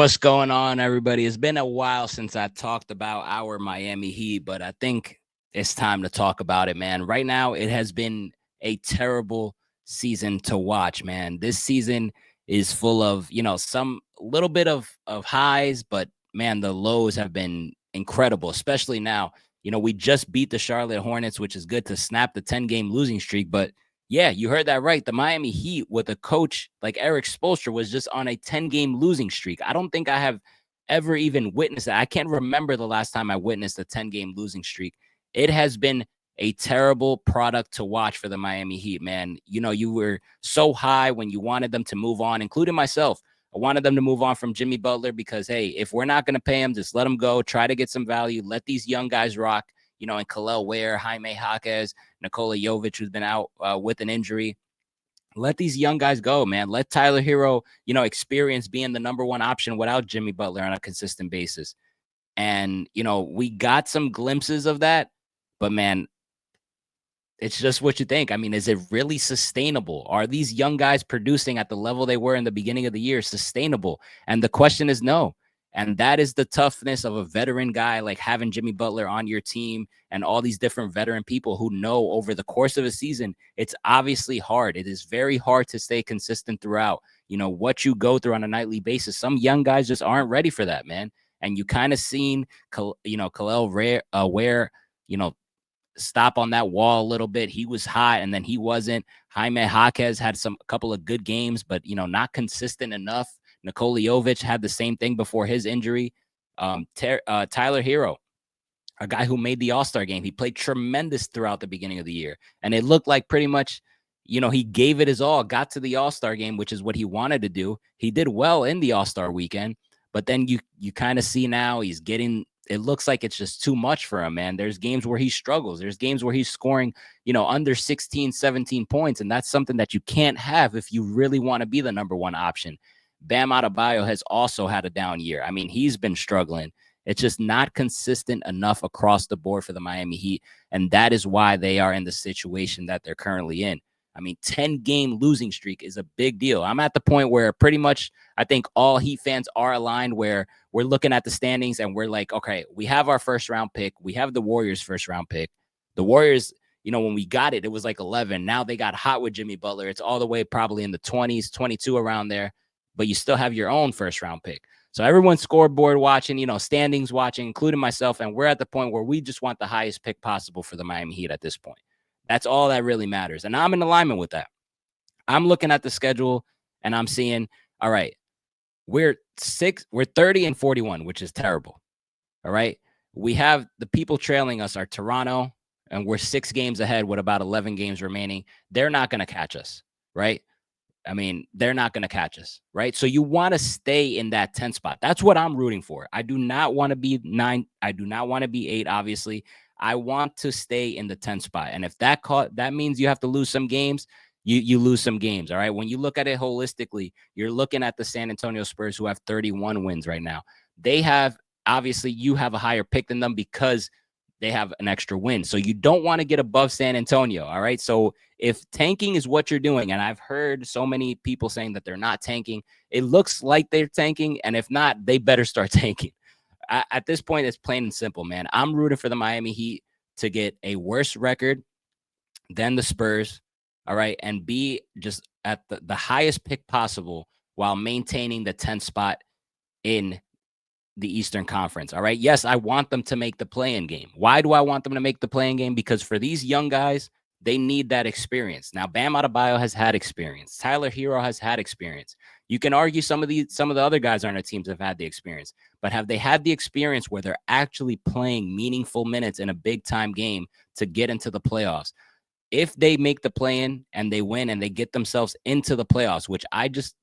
What's going on, everybody? It's been a while since I talked about our Miami Heat, but I think it's time to talk about it, man. Right now, it has been a terrible season to watch, man. This season is full of, some little bit of highs, but man, the lows have been incredible, especially now. We just beat the Charlotte Hornets, which is good to snap the 10-game losing streak, but yeah, you heard that right. The Miami Heat with a coach like Eric Spoelstra was just on a 10-game losing streak. I don't think I have ever even witnessed that. I can't remember the last time I witnessed a 10-game losing streak. It has been a terrible product to watch for the Miami Heat, man. You were so high when you wanted them to move on, including myself. I wanted them to move on from Jimmy Butler because, hey, if we're not going to pay him, just let him go. Try to get some value. Let these young guys rock, and Khalil Ware, Jaime Jaquez, Nikola Jovic, who's been out with an injury. Let these young guys go, man. Let Tyler Hero, experience being the number one option without Jimmy Butler on a consistent basis. And, we got some glimpses of that, but man, it's just what you think. I mean, is it really sustainable? Are these young guys producing at the level they were in the beginning of the year sustainable? And the question is no. And that is the toughness of a veteran guy, like having Jimmy Butler on your team and all these different veteran people who know over the course of a season, it's obviously hard. It is very hard to stay consistent throughout, what you go through on a nightly basis. Some young guys just aren't ready for that, man. And you kind of seen, Khalil Ware, stop on that wall a little bit. He was hot and then he wasn't. Jaime Jaquez had a couple of good games, but not consistent enough. Nikola Jovic had the same thing before his injury. Tyler Hero, a guy who made the All-Star game. He played tremendous throughout the beginning of the year. And it looked like pretty much, he gave it his all, got to the All-Star game, which is what he wanted to do. He did well in the All-Star weekend, but then you kind of see now it looks like it's just too much for him, man. There's games where he struggles. There's games where he's scoring, under 16, 17 points. And that's something that you can't have if you really want to be the number one option. Bam Adebayo has also had a down year. I mean, he's been struggling. It's just not consistent enough across the board for the Miami Heat. And that is why they are in the situation that they're currently in. I mean, 10-game losing streak is a big deal. I'm at the point where pretty much I think all Heat fans are aligned, where we're looking at the standings and we're like, okay, we have our first round pick. We have the Warriors first round pick. The Warriors, when we got it, it was like 11. Now they got hot with Jimmy Butler. It's all the way probably in the 20s, 22 around there, but you still have your own first round pick. So everyone's scoreboard watching, standings watching, including myself. And we're at the point where we just want the highest pick possible for the Miami Heat at this point. That's all that really matters. And I'm in alignment with that. I'm looking at the schedule and I'm seeing, all right, we're 30 and 41, which is terrible. All right. We have the people trailing us are Toronto, and we're 6 games ahead with about 11 games remaining. They're not going to catch us, right? I mean, they're not going to catch us, right? So you want to stay in that 10 spot. That's what I'm rooting for. I do not want to be 9. I do not want to be 8, obviously. I want to stay in the 10 spot. And if that means you have to lose some games, you lose some games, all right? When you look at it holistically, you're looking at the San Antonio Spurs, who have 31 wins right now. Obviously, you have a higher pick than them because they have an extra win. So you don't want to get above San Antonio, all right? So if tanking is what you're doing, and I've heard so many people saying that they're not tanking, it looks like they're tanking, and if not, they better start tanking. At this point, it's plain and simple, man. I'm rooting for the Miami Heat to get a worse record than the Spurs, all right, and be just at the highest pick possible while maintaining the 10th spot in the Eastern Conference, all right? Yes, I want them to make the play-in game. Why do I want them to make the play-in game? Because for these young guys, they need that experience. Now, Bam Adebayo has had experience. Tyler Hero has had experience. You can argue some of the other guys on our teams have had the experience, but have they had the experience where they're actually playing meaningful minutes in a big-time game to get into the playoffs? If they make the play-in and they win and they get themselves into the playoffs, which I just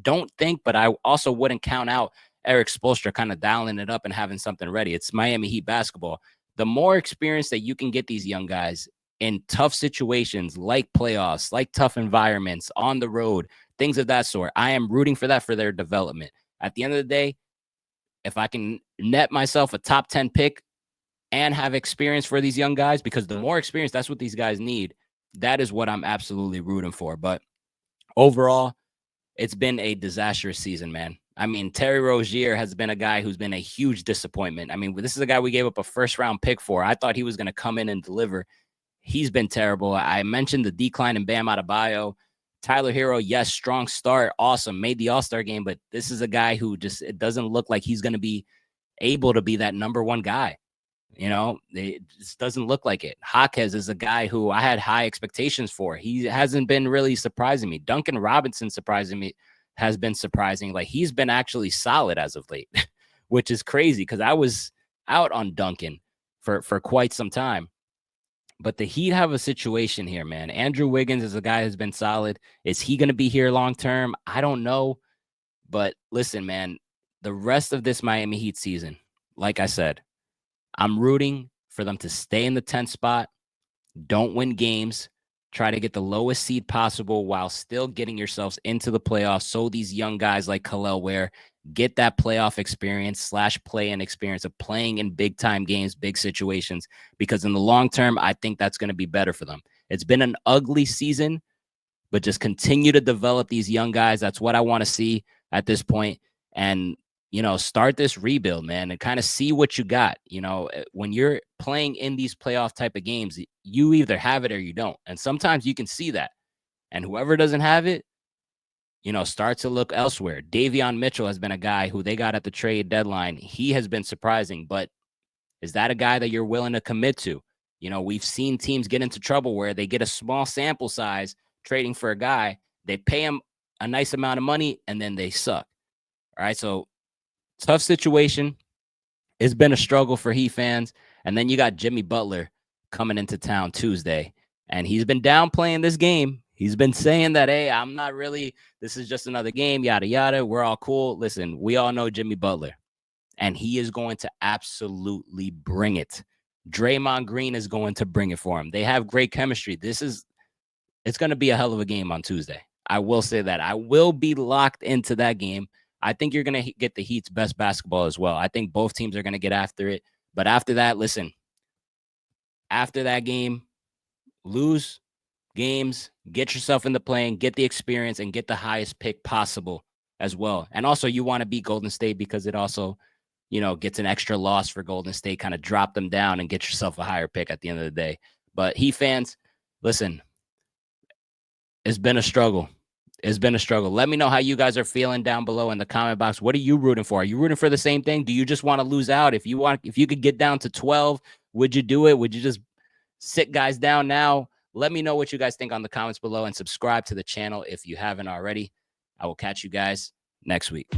don't think, but I also wouldn't count out Eric Spoelstra kind of dialing it up and having something ready. It's Miami Heat basketball. The more experience that you can get these young guys in tough situations like playoffs, like tough environments, on the road, things of that sort, I am rooting for that for their development. At the end of the day, if I can net myself a top 10 pick and have experience for these young guys, because the more experience, that's what these guys need. That is what I'm absolutely rooting for. But overall, it's been a disastrous season, man. I mean, Terry Rozier has been a guy who's been a huge disappointment. I mean, this is a guy we gave up a first-round pick for. I thought he was going to come in and deliver. He's been terrible. I mentioned the decline in Bam Adebayo. Tyler Hero, yes, strong start, awesome, made the All-Star game, but this is a guy who just, it doesn't look like he's going to be able to be that number one guy. It just doesn't look like it. Jaquez is a guy who I had high expectations for. He hasn't been really surprising me. Duncan Robinson has been surprising. Like, he's been actually solid as of late, which is crazy because I was out on Duncan for quite some time. But the Heat have a situation here, man. Andrew Wiggins is a guy who's been solid. Is he going to be here long term? I don't know. But listen, man, the rest of this Miami Heat season, like I said, I'm rooting for them to stay in the 10th spot, don't win games, try to get the lowest seed possible while still getting yourselves into the playoffs so these young guys like Kel'el Ware get that playoff experience / play-in experience of playing in big-time games, big situations, because in the long term, I think that's going to be better for them. It's been an ugly season, but just continue to develop these young guys. That's what I want to see at this point. And, start this rebuild, man, and kind of see what you got. When you're playing in these playoff type of games, you either have it or you don't. And sometimes you can see that. And whoever doesn't have it, start to look elsewhere. Davion Mitchell has been a guy who they got at the trade deadline. He has been surprising, but is that a guy that you're willing to commit to? We've seen teams get into trouble where they get a small sample size trading for a guy. They pay him a nice amount of money, and then they suck. All right, so tough situation. It's been a struggle for Heat fans. And then you got Jimmy Butler coming into town Tuesday, and he's been downplaying this game. He's been saying that, hey, I'm not really, this is just another game, yada, yada. We're all cool. Listen, we all know Jimmy Butler, and he is going to absolutely bring it. Draymond Green is going to bring it for him. They have great chemistry. It's going to be a hell of a game on Tuesday. I will say that. I will be locked into that game. I think you're going to get the Heat's best basketball as well. I think both teams are going to get after it. But after that, listen, after that game, lose games, get yourself in the play, get the experience, and get the highest pick possible as well. And also, you want to beat Golden State because it also, gets an extra loss for Golden State, kind of drop them down and get yourself a higher pick at the end of the day. But Heat fans, listen, it's been a struggle. It's been a struggle. Let me know how you guys are feeling down below in the comment box. What are you rooting for? Are you rooting for the same thing? Do you just want to lose out? If you could get down to 12, would you do it? Would you just sit guys down now? Let me know what you guys think on the comments below, and subscribe to the channel if you haven't already. I will catch you guys next week.